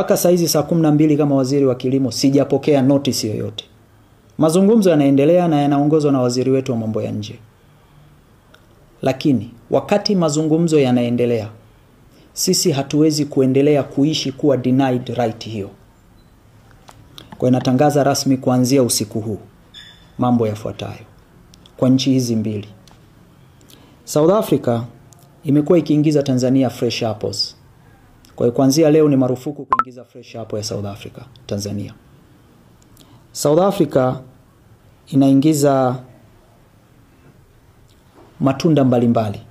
Mpaka saizi saa 12 kama waziri wa kilimo sijapokea notice yoyote. Mazungumzo yanaendelea na yanaongozwa na waziri wetu wa mambo ya nje. Lakini wakati mazungumzo yanaendelea, sisi hatuwezi kuendelea kuishi kuwa denied right hiyo. Kwa natangaza rasmi kuanzia usiku huu mambo yafuatayo kwa nchi hizi mbili. South Africa imekuwa ikiingiza Tanzania fresh apples. Kwa hiyo kuanzia leo ni marufuku kuingiza fresh apple ya South Africa Tanzania. South Africa inaingiza matunda mbalimbali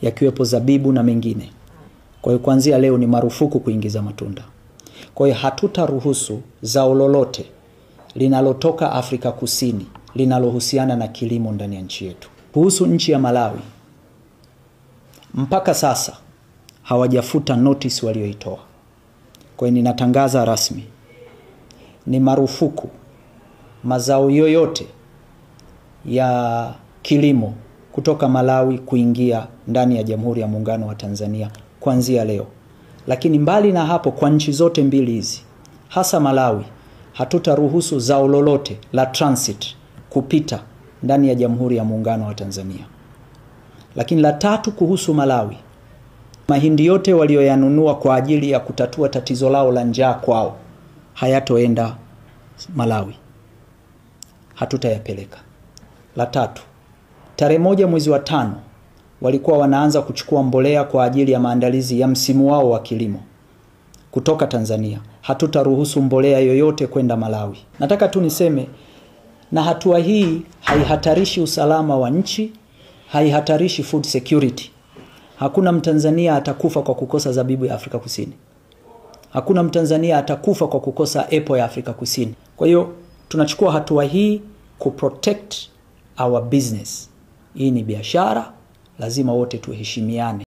yakiwepo zabibu na mengine. Kwa hiyo kuanzia leo ni marufuku kuingiza matunda. Kwa hiyo hatutaruhusu zao lolote linalotoka Afrika Kusini linalohusiana na kilimo ndani ya nchi yetu. Kuhusu nchi ya Malawi, mpaka sasa hawajafuta notice walioitoa. Kwa hiyo ninatangaza rasmi ni marufuku mazao yoyote ya kilimo kutoka Malawi kuingia ndani ya Jamhuri ya Muungano wa Tanzania kuanzia leo. Lakini mbali na hapo, kwa nchi zote mbili hizi, hasa Malawi, hatutaruhusu zao lolote la transit kupita ndani ya Jamhuri ya Muungano wa Tanzania. Lakini la tatu kuhusu Malawi, mahindi yote walioyanunua kwa ajili ya kutatua tatizo lao la njaa kwao hayatoenda Malawi. Hatutayapeleka. La tatu, tarehe 1 mwezi wa 5 walikuwa wanaanza kuchukua mbolea kwa ajili ya maandalizi ya msimu wao wa kilimo kutoka Tanzania. Hatutaruhusu mbolea yoyote kwenda Malawi. Nataka tu niseme, na hatua hii haihatarishi usalama wa nchi, haihatarishi food security. Hakuna Mtanzania atakufa kwa kukosa zabibu ya Afrika Kusini. Hakuna Mtanzania atakufa kwa kukosa apple ya Afrika Kusini. Kwa hiyo tunachukua hatua hii kuprotect our business. Hii ni biashara, lazima wote tuheshimiane.